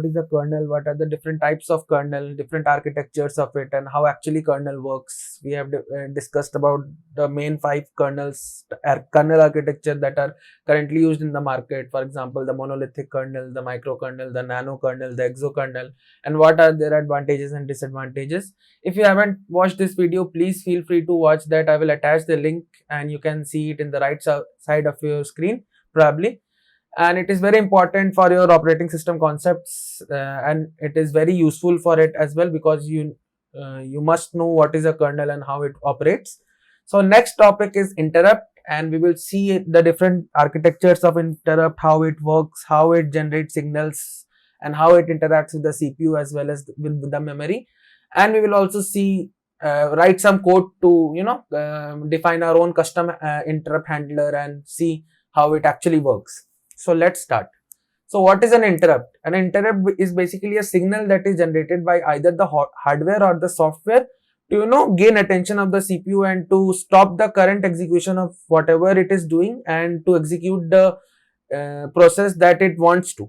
is a kernel, what are the different types of kernel, different architectures of it, and how actually kernel works. We have discussed about the main 5 kernel architecture that are currently used in the market. For example, the monolithic kernel, the microkernel, the nano kernel, the exokernel, and what are their advantages and disadvantages. If you haven't watched this video, please feel free to watch that. I will attach the link and you can see it in the right side of your screen probably. And it is very important for your operating system concepts, and it is very useful for it as well, because you must know what is a kernel and how it operates. So next topic is interrupt, and we will see the different architectures of interrupt, how it works, how it generates signals, and how it interacts with the CPU as well as with the memory. And we will also see write some code to define our own custom interrupt handler and see how it actually works. So let's start. So what is an interrupt? An interrupt is basically a signal that is generated by either the hardware or the software to gain attention of the CPU and to stop the current execution of whatever it is doing and to execute the process that it wants to.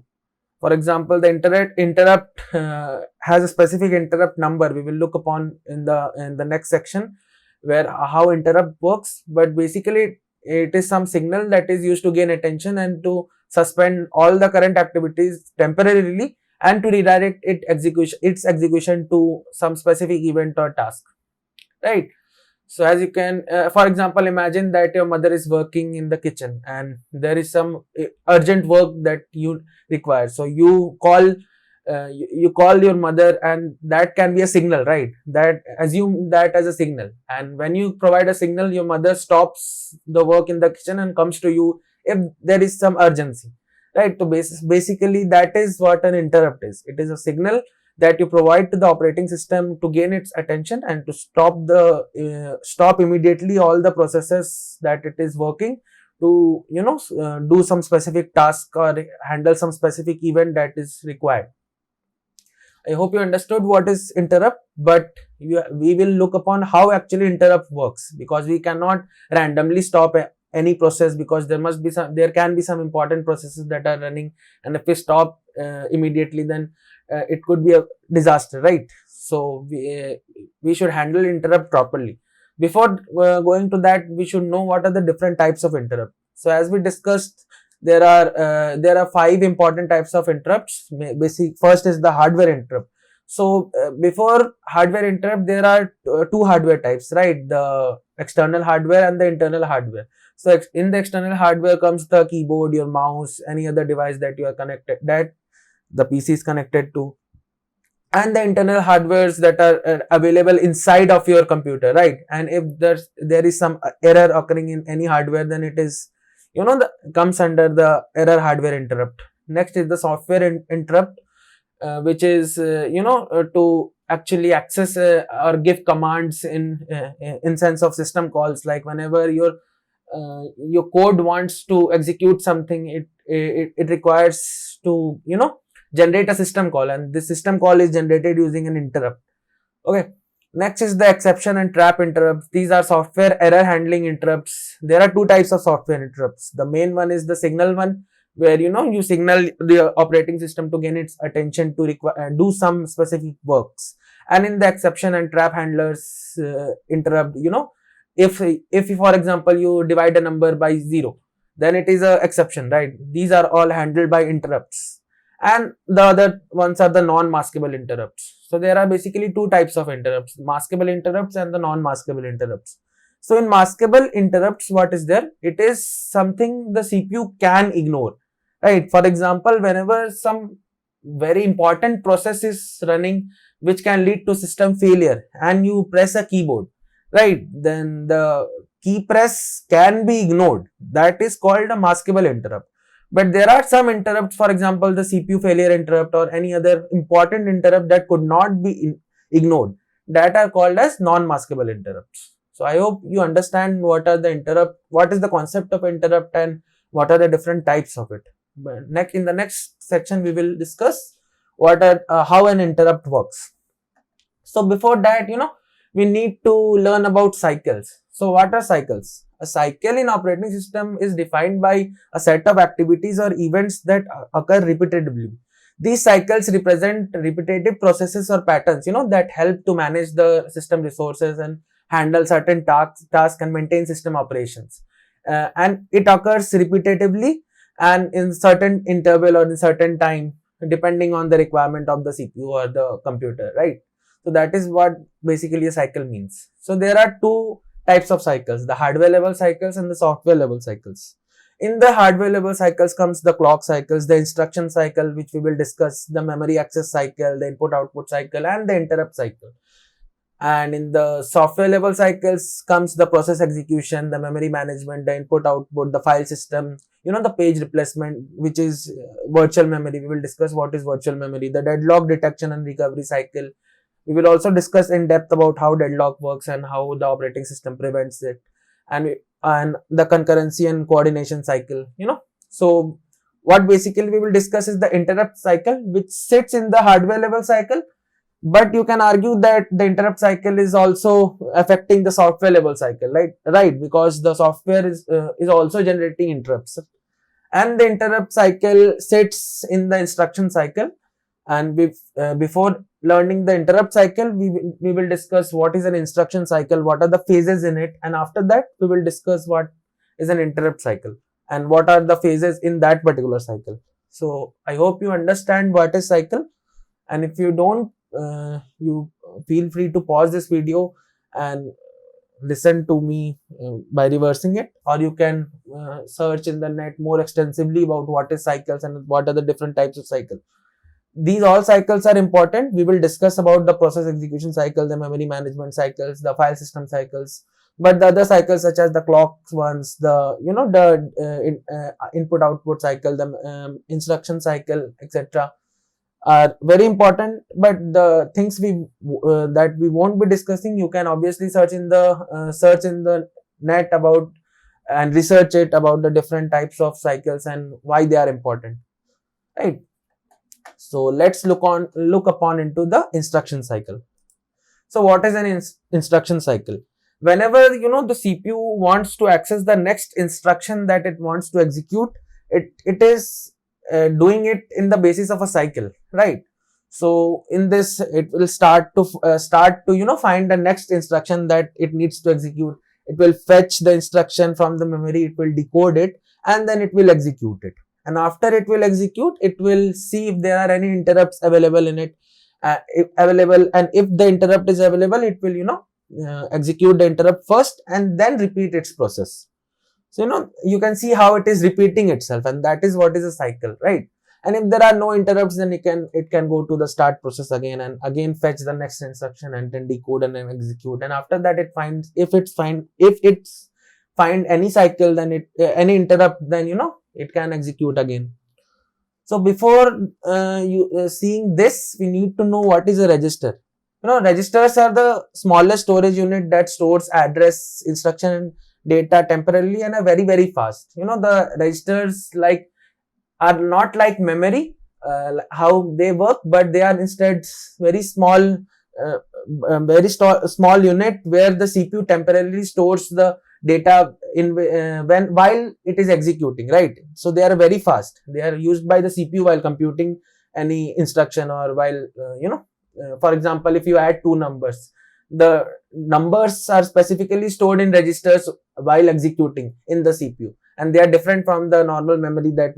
For example, the interrupt has a specific interrupt number. We will look upon in the next section where how interrupt works, but basically it is some signal that is used to gain attention and to suspend all the current activities temporarily and to redirect its execution to some specific event or task, right? So as you can for example, imagine that your mother is working in the kitchen and there is some urgent work that you require. So you call you call your mother, and that can be a signal, right? That assume that as a signal, and when you provide a signal, your mother stops the work in the kitchen and comes to you if there is some urgency, right? So basically that is what an interrupt is. It is a signal that you provide to the operating system to gain its attention and to stop immediately all the processes that it is working to do some specific task or handle some specific event that is required. I hope you understood what is interrupt, but we will look upon how actually interrupt works, because we cannot randomly stop any process, because there can be some important processes that are running, and if we stop immediately, then it could be a disaster, right? So we should handle interrupt properly. Before going to that, we should know what are the different types of interrupt. So as we discussed, there are 5 important types of interrupts. First is the hardware interrupt. So before hardware interrupt, there are 2 hardware types, right? The external hardware and the internal hardware. So in the external hardware comes the keyboard, your mouse, any other device that you are connected, that the PC is connected to, and the internal hardwares that are available inside of your computer, right? And if there is some error occurring in any hardware, then it is comes under the error hardware interrupt. Next is the software interrupt, which is to actually access or give commands in sense of system calls. Like whenever your code wants to execute something, it requires to generate a system call, and this system call is generated using an interrupt. Okay. Next is the exception and trap interrupts. These are software error handling interrupts. There are 2 types of software interrupts. The main one is the signal one, where you signal the operating system to gain its attention to do some specific works. And in the exception and trap handlers interrupt, if for example you divide a number by 0, then it is a exception, right? These are all handled by interrupts. And the other ones are the non-maskable interrupts. So there are basically 2 types of interrupts: maskable interrupts and the non-maskable interrupts. So in maskable interrupts, what is there? It is something the CPU can ignore, right? For example, whenever some very important process is running which can lead to system failure and you press a keyboard, right? Then the key press can be ignored. That is called a maskable interrupt. But there are some interrupts, for example, the CPU failure interrupt or any other important interrupt that could not be ignored, that are called as non-maskable interrupts. So I hope you understand what is the concept of interrupt and what are the different types of it. But in the next section, we will discuss how an interrupt works. So before that, we need to learn about cycles. So what are cycles? A cycle in operating system is defined by a set of activities or events that occur repetitively. These cycles represent repetitive processes or patterns, that help to manage the system resources and handle certain tasks and maintain system operations. And it occurs repetitively and in certain interval or in certain time, depending on the requirement of the CPU or the computer, right? So that is what basically a cycle means. So there are two types of cycles, the hardware level cycles and the software level cycles. In the hardware level cycles comes the clock cycles, the instruction cycle, which we will discuss, the memory access cycle, the input output cycle, and the interrupt cycle. And in the software level cycles comes the process execution, the memory management, the input output, the file system, the page replacement, which is virtual memory. We will discuss what is virtual memory, the deadlock detection and recovery cycle. We will also discuss in depth about how deadlock works and how the operating system prevents it, and the concurrency and coordination cycle. So what basically we will discuss is the interrupt cycle, which sits in the hardware level cycle, but you can argue that the interrupt cycle is also affecting the software level cycle, right? Because the software is also generating interrupts, and the interrupt cycle sits in the instruction cycle. And before learning the interrupt cycle, we will discuss what is an instruction cycle, what are the phases in it, and after that we will discuss what is an interrupt cycle and what are the phases in that particular cycle. So I hope you understand what is cycle, and if you don't, you feel free to pause this video and listen to me by reversing it, or you can search in the net more extensively about what is cycles and what are the different types of cycle. These all cycles are important. We will discuss about the process execution cycle, the memory management cycles, the file system cycles, but the other cycles such as the clock ones, the input output cycle, the instruction cycle, etc., are very important. But the things that we won't be discussing, you can obviously search in the net about and research it about the different types of cycles and why they are important, right? So let's look upon into the instruction cycle. So what is an instruction cycle? Whenever the CPU wants to access the next instruction that it wants to execute, it is doing it in the basis of a cycle, right? So in this, it will start to find the next instruction that it needs to execute. It will fetch the instruction from the memory, it will decode it, and then it will execute it. And after it will execute, it will see if there are any interrupts available in it, and if the interrupt is available, it will execute the interrupt first and then repeat its process. So you can see how it is repeating itself, and that is what is a cycle, right? And if there are no interrupts, then it can go to the start process again and again fetch the next instruction and then decode and then execute. And after that, it finds if it's find any cycle, then any interrupt, then it can execute again. So before seeing this, we need to know what is a register. Registers are the smallest storage unit that stores address, instruction, and data temporarily and are very, very fast. The registers are not like memory, how they work, but they are instead very small, small unit where the CPU temporarily stores the data while it is executing, right? So they are very fast. They are used by the CPU while computing any instruction, or while for example, if you add two numbers, the numbers are specifically stored in registers while executing in the CPU, and they are different from the normal memory that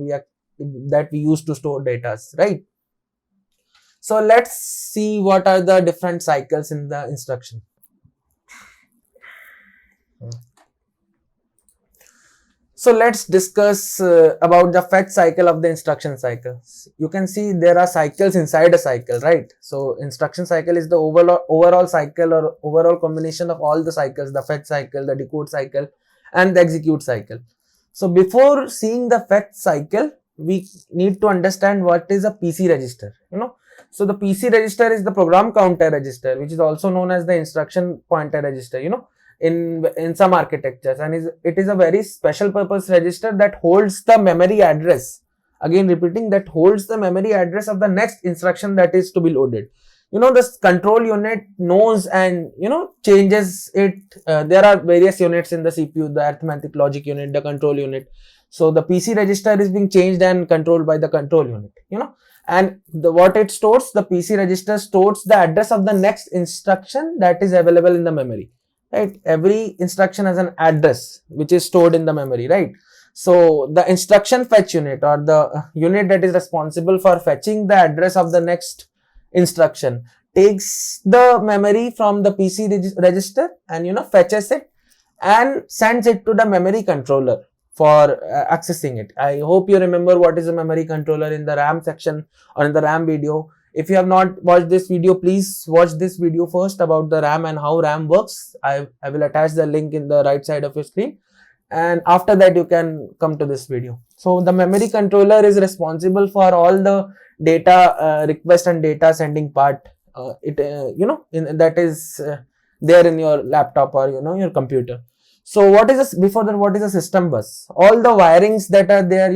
we use to store data, right? So let's see what are the different cycles in the instruction. So let's discuss about the fetch cycle of the instruction cycle. You can see there are cycles inside a cycle, right? So instruction cycle is the overall cycle or overall combination of all the cycles: the fetch cycle, the decode cycle, and the execute cycle. So before seeing the fetch cycle, we need to understand what is a PC register. So the PC register is the program counter register, which is also known as the instruction pointer register. In some architectures, and it is a very special purpose register that holds the memory address. Again repeating, that holds the memory address of the next instruction that is to be loaded. This control unit knows and changes it. There are various units in the CPU: the arithmetic logic unit, the control unit. So the PC register is being changed and controlled by the control unit, and what it stores, the PC register stores the address of the next instruction that is available in the memory, right? Every instruction has an address which is stored in the memory, right? So the instruction fetch unit, or the unit that is responsible for fetching the address of the next instruction, takes the memory from the PC register and fetches it and sends it to the memory controller for accessing it. I hope you remember what is a memory controller in the RAM section or in the RAM video. If you have not watched this video, please watch this video first about the RAM and how RAM works. I will attach the link in the right side of your screen, and after that you can come to this video. So the memory controller is responsible for all the data request and data sending part. That is there in your laptop or your computer. So what is this? Before that, what is a system bus? All the wirings that are there,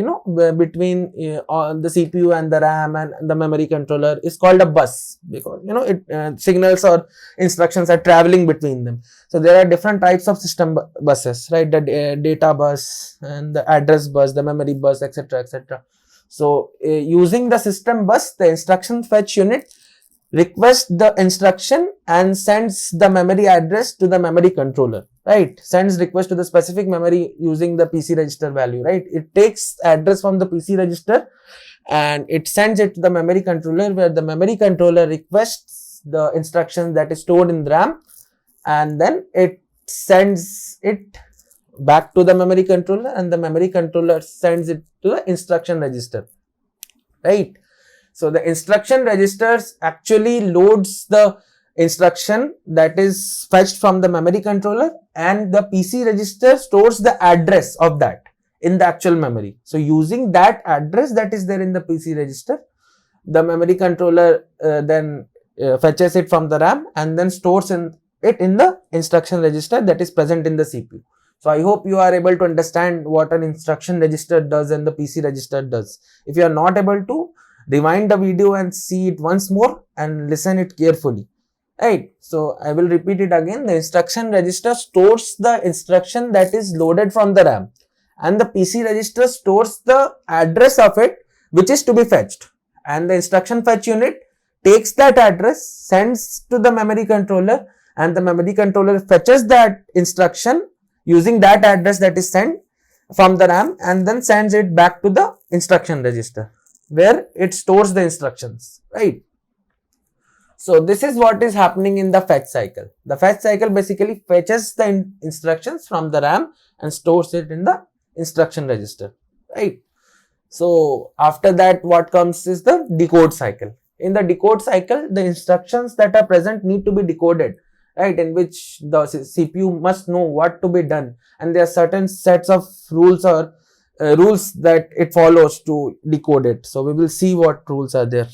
between the CPU and the RAM and the memory controller is called a bus, because it signals or instructions are traveling between them. So there are different types of system buses, right? The data bus and the address bus, the memory bus, etc., etc. So using the system bus, the instruction fetch unit requests the instruction and sends the memory address to the memory controller, right? Sends request to the specific memory using the PC register value, right? It takes address from the PC register and it sends it to the memory controller, where the memory controller requests the instruction that is stored in the RAM, and then it sends it back to the memory controller, and the memory controller sends it to the instruction register, right? So the instruction registers actually loads the instruction that is fetched from the memory controller, and the PC register stores the address of that in the actual memory. So using that address that is there in the PC register, the memory controller then fetches it from the RAM and then stores it in the instruction register that is present in the CPU. So I hope you are able to understand what an instruction register does and the PC register does. If you are not able to, rewind the video and see it once more and listen it carefully, right? So I will repeat it again. The instruction register stores the instruction that is loaded from the RAM, and the PC register stores the address of it which is to be fetched, and the instruction fetch unit takes that address, sends to the memory controller, and the memory controller fetches that instruction using that address that is sent from the RAM, and then sends it back to the instruction register where it stores the instructions, right? So this is what is happening in the fetch cycle. The fetch cycle basically fetches the instructions from the RAM and stores it in the instruction register, right? So after that, what comes is the decode cycle. In the decode cycle, the instructions that are present need to be decoded, right? In which the CPU must know what to be done, and there are certain sets of rules or rules that it follows to decode it. So we will see what rules are there.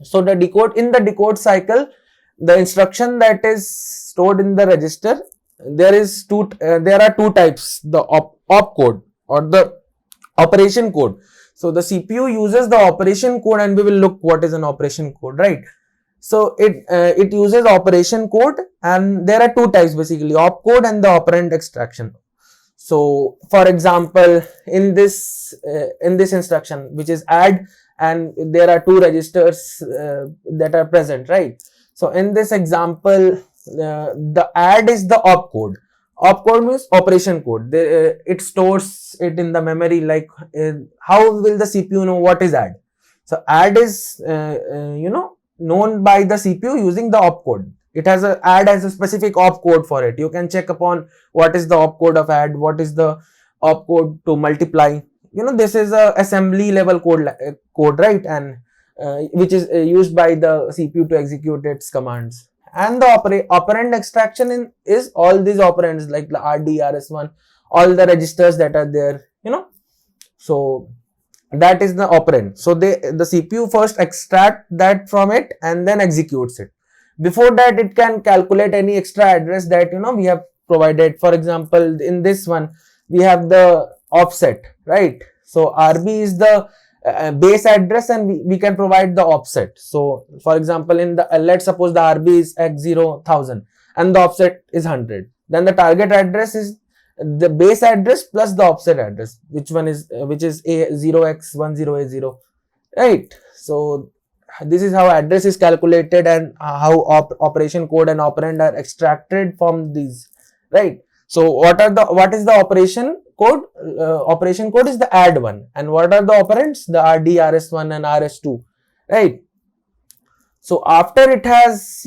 So in the decode cycle, the instruction that is stored in the register, there are two types: the op code or the operation code. So the CPU uses the operation code, and we will look what is an operation code, right? So it uses operation code, and there are two types basically: op code and the operand extraction. So for example, in this instruction, which is add, and there are two registers that are present, right? So in this example, the add is the op code. Op code means operation code. It stores it in the memory. Like how will the CPU know what is add? So add is known by the CPU using the op code. Add has a specific op code for it. You can check upon what is the op code of add, what is the op code to multiply. This is a assembly level code, right? And which is used by the CPU to execute its commands. And the operand extraction is all these operands like the RD, RS1, all the registers that are there, So that is the operand. So the CPU first extract that from it and then executes it. Before that, it can calculate any extra address that we have provided. For example, in this one we have the offset, right? So RB is the base address, and we can provide the offset. So for example, let's suppose the RB is x0 1000 and the offset is 100. Then the target address is the base address plus the offset address, which is A0x10A0, right? So this is how address is calculated and how operation code and operand are extracted from these, right? So what is the operation code? Operation code is the add one, and what are the operands? The RD, RS1 and RS2, right? So after it has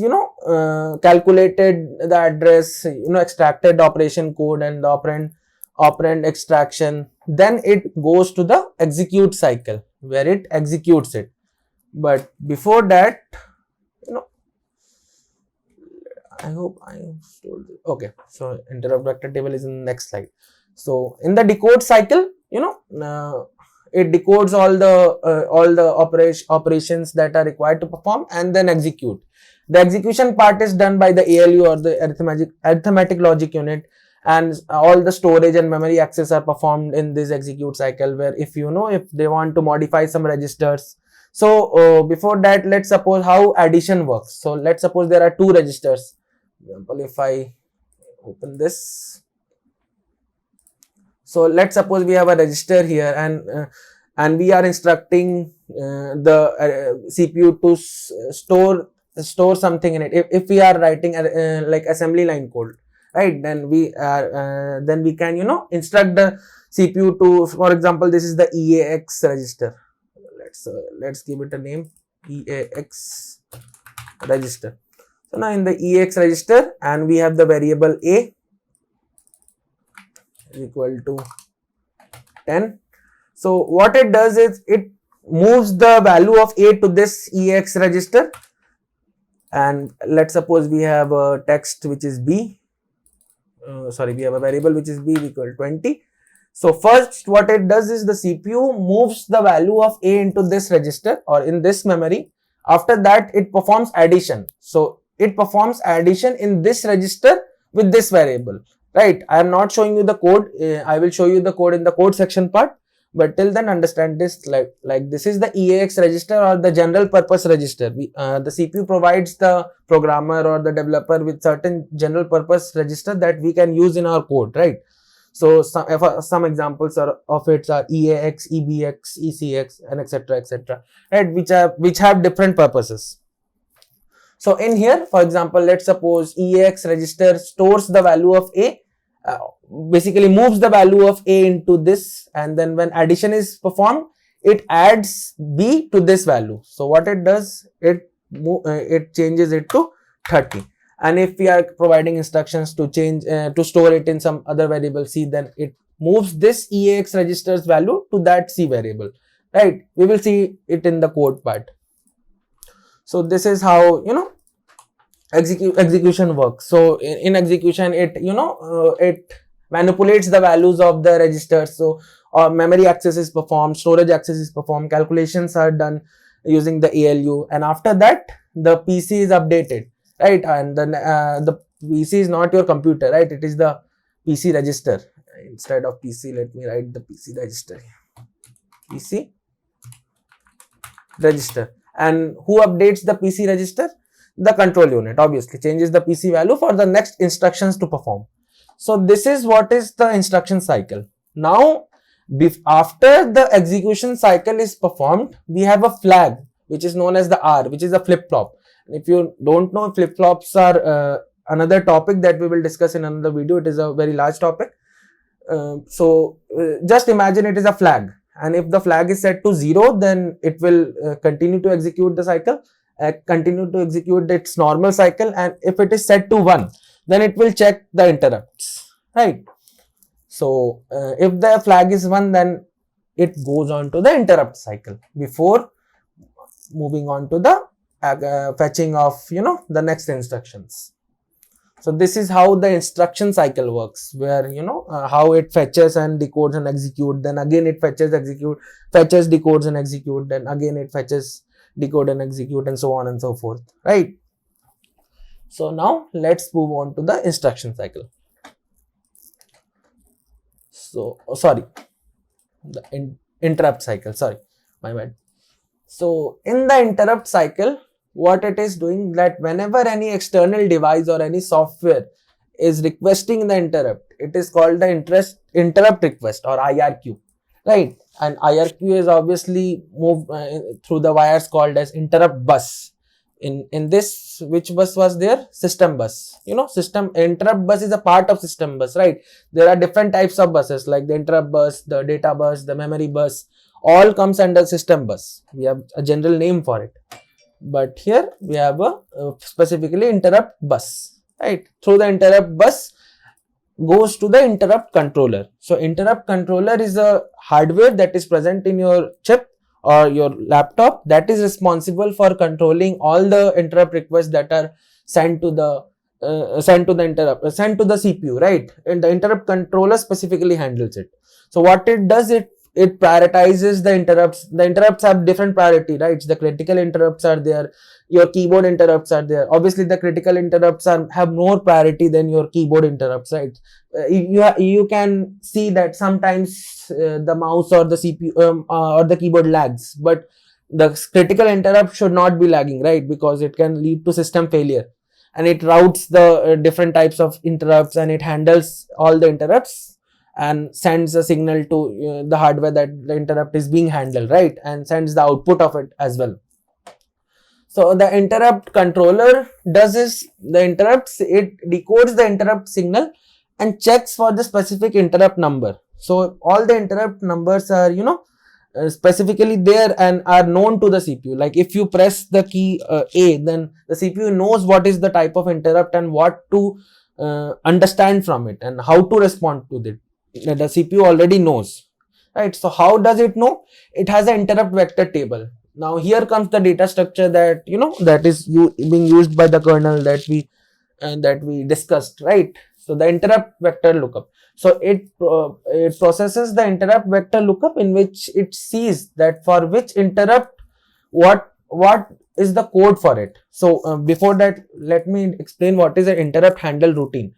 calculated the address, extracted operation code and the operand extraction, then it goes to the execute cycle where it executes it. But before that, I hope I told you. Okay, so interrupt vector table is in the next slide. So in the decode cycle, it decodes all the operations that are required to perform and then execute. The execution part is done by the ALU or the arithmetic logic unit, and all the storage and memory access are performed in this execute cycle, where if they want to modify some registers. So before that, let's suppose how addition works. So let's suppose there are two registers. For example, if I open this, so let's suppose we have a register here, and we are instructing the CPU to store something in it. If we are writing like assembly line code, right, then we can instruct the CPU to, for example, this is the EAX register. Let's give it a name, EAX register. So now in the EAX register, and we have the variable A is equal to 10. So what it does is it moves the value of A to this EAX register, and let's suppose we have a text which is B. We have a variable which is B equal to 20. So first what it does is the CPU moves the value of A into this register or in this memory. After that it performs addition. So it performs addition in this register with this variable, right? I am not showing you the code. I will show you the code in the code section part. But till then, understand this, like this is the EAX register or the general purpose register. The CPU provides the programmer or the developer with certain general purpose register that we can use in our code, right? So some examples of it are EAX, EBX, ECX, and etc., right? Which have different purposes. So in here, for example, let's suppose EAX register stores the value of A. Basically moves the value of A into this, and then when addition is performed, it adds B to this value. So what it does, it changes it to 30. And if we are providing instructions to change to store it in some other variable C, then it moves this EAX register's value to that C variable, right? We will see it in the code part. So this is how execution works. So in execution, it manipulates the values of the registers. So memory access is performed, storage access is performed, calculations are done using the ALU, and after that the PC is updated, right? And then the PC is not your computer, right? It is the PC register. Instead of PC, let me write the PC register here. PC register. And who updates the PC register? The control unit obviously changes the PC value for the next instructions to perform. So this is what is the instruction cycle. Now after the execution cycle is performed, we have a flag which is known as the R, which is a flip-flop. If you don't know, flip-flops are another topic that we will discuss in another video. It is a very large topic. Just imagine it is a flag, and if the flag is set to 0, then it will continue to execute the cycle, continue to execute its normal cycle, and if it is set to 1, then it will check the interrupts, right? So if the flag is 1, then it goes on to the interrupt cycle before moving on to the fetching of the next instructions. So this is how the instruction cycle works, where how it fetches and decodes and execute, then again it fetches, decodes and execute, then again it fetches, decode and execute, and so on and so forth, right? So now let's move on to the instruction cycle. So the interrupt cycle, sorry, my bad. So in the interrupt cycle, what it is doing, that whenever any external device or any software is requesting the interrupt, it is called the interrupt request or IRQ, right? And IRQ is obviously moved through the wires called as interrupt bus. In this, which bus was there? System bus. System interrupt bus is a part of system bus, right? There are different types of buses like the interrupt bus, the data bus, the memory bus, all comes under system bus. We have a general name for it, but here we have a specifically interrupt bus, right? Through the interrupt bus goes to the interrupt controller. So interrupt controller is a hardware that is present in your chip or your laptop that is responsible for controlling all the interrupt requests that are sent to the CPU, right? And the interrupt controller specifically handles it. So what it does, it prioritizes the interrupts. The interrupts have different priority, right? The critical interrupts are there, your keyboard interrupts are there. Obviously the critical interrupts have more priority than your keyboard interrupts, right? You can see that sometimes the mouse or the CPU or the keyboard lags, but the critical interrupt should not be lagging, right? Because it can lead to system failure, and it routes the different types of interrupts, and it handles all the interrupts and sends a signal to the hardware that the interrupt is being handled, right? And sends the output of it as well. So the interrupt controller does is it decodes the interrupt signal and checks for the specific interrupt number. So all the interrupt numbers are specifically there and are known to the CPU. Like if you press the key A, then the CPU knows what is the type of interrupt and what to understand from it and how to respond to it. The CPU already knows, right? So how does it know? It has an interrupt vector table. Now here comes the data structure that that is being used by the kernel that we discussed, right? So the interrupt vector lookup. So it processes the interrupt vector lookup in which it sees that for which interrupt what is the code for it. So before that, let me explain what is an interrupt handle routine.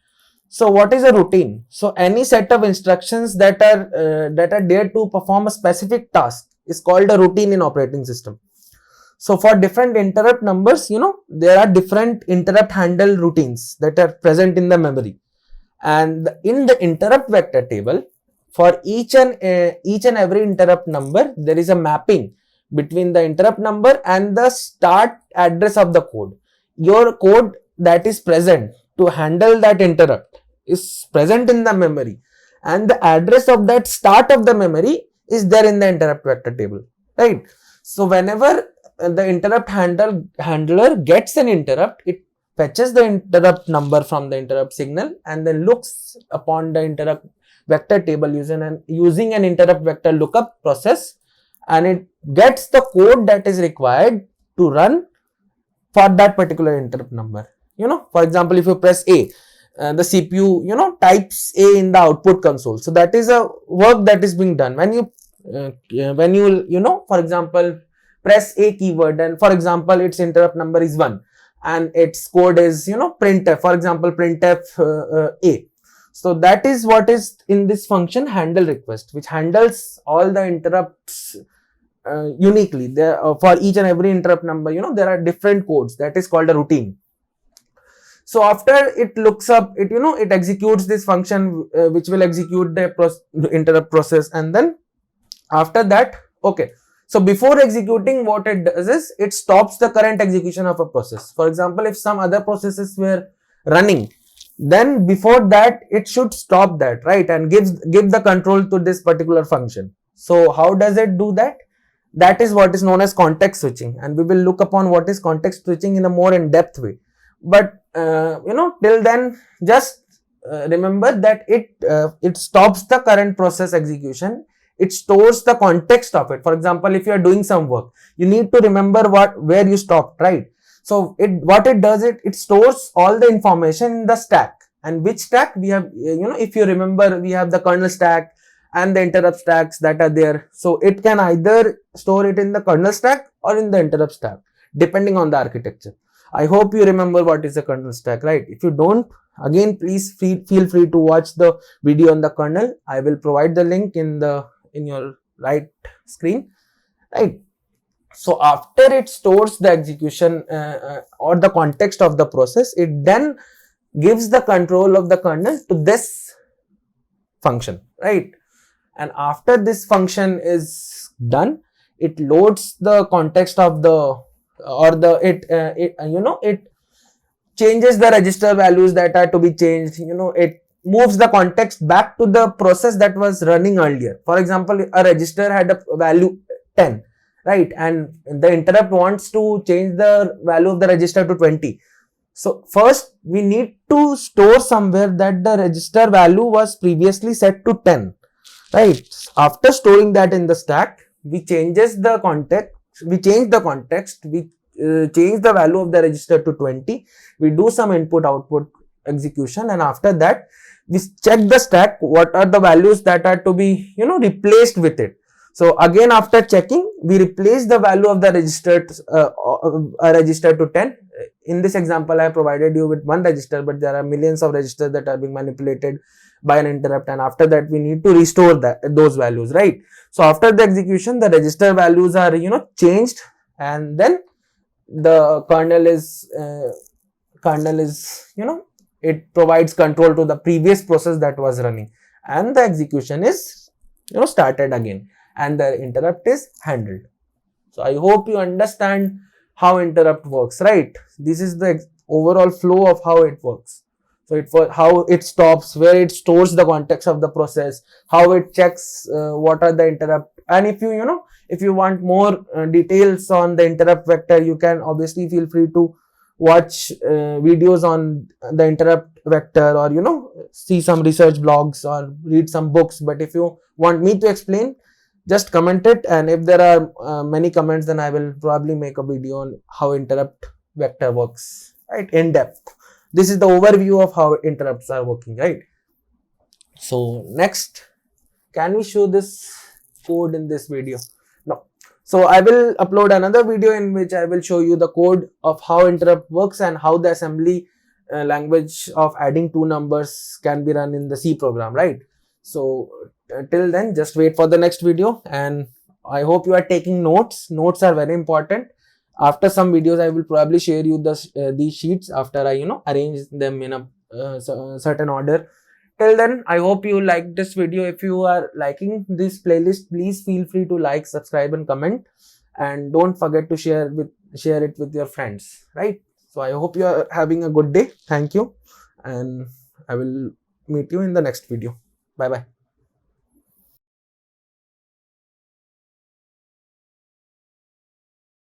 So what is a routine? So any set of instructions that are there to perform a specific task is called a routine in operating system. So for different interrupt numbers, there are different interrupt handle routines that are present in the memory. And in the interrupt vector table, for each and every interrupt number, there is a mapping between the interrupt number and the start address of the code. Your code that is present to handle that interrupt is present in the memory, and the address of that start of the memory is there in the interrupt vector table, right? So whenever the interrupt handler gets an interrupt, it fetches the interrupt number from the interrupt signal and then looks upon the interrupt vector table using an interrupt vector lookup process, and it gets the code that is required to run for that particular interrupt number. For example, if you press A, the CPU types A in the output console. So that is a work that is being done when you for example press A keyword, and for example its interrupt number is 1 and its code is printf, for example printf A. So that is what is in this function handle request, which handles all the interrupts uniquely. There for each and every interrupt number there are different codes. That is called a routine. So after it looks up, it executes this function which will execute the interrupt process, and then after that, okay. So before executing, what it does is it stops the current execution of a process. For example, if some other processes were running, then before that it should stop that, right, and give the control to this particular function. So how does it do that? That is what is known as context switching, and we will look upon what is context switching in a more in-depth way. But till then, just remember that it stops the current process execution. It stores the context of it. For example, if you are doing some work, you need to remember where you stopped, right? So what it does, it stores all the information in the stack. And which stack we have, if you remember, we have the kernel stack and the interrupt stacks that are there. So it can either store it in the kernel stack or in the interrupt stack, depending on the architecture. I hope you remember what is the kernel stack, right? If you don't, again, please feel free to watch the video on the kernel. I will provide the link in your right screen, right? So after it stores the execution or the context of the process, it then gives the control of the kernel to this function, right? And after this function is done, it loads the context of the, or the, it changes the register values that are to be changed. It moves the context back to the process that was running earlier. For example, a register had a value 10, right? And the interrupt wants to change the value of the register to 20. So first we need to store somewhere that the register value was previously set to 10, right? After storing that in the stack, we change the context, we change the value of the register to 20. We do some input output execution, and after that we check the stack, what are the values that are to be replaced with it. So again, after checking, we replace the value of the register to 10. In this example, I have provided you with one register, but there are millions of registers that are being manipulated by an interrupt, and after that we need to restore those values, right? So after the execution, the register values are changed, and then the kernel is it provides control to the previous process that was running, and the execution is started again, and the interrupt is handled. So I hope you understand how interrupt works, right? This is the overall flow of how it works. So how it stops, where it stores the context of the process, how it checks what are the interrupt, and if if you want more details on the interrupt vector, you can obviously feel free to watch videos on the interrupt vector, or see some research blogs or read some books. But if you want me to explain, just comment it, and if there are many comments, then I will probably make a video on how interrupt vector works, right, in depth. This is the overview of how interrupts are working, right? So next, can we show this code in this video? No. So I will upload another video in which I will show you the code of how interrupt works and how the assembly language of adding two numbers can be run in the C program, right? So till then, just wait for the next video, and I hope you are taking notes. Notes are very important. After some videos, I will probably share you these sheets after I arrange them in a certain order. Till then, I hope you like this video. If you are liking this playlist, please feel free to like, subscribe, and comment, and don't forget to share it with your friends, right? So I hope you are having a good day. Thank you, and I will meet you in the next video. Bye bye.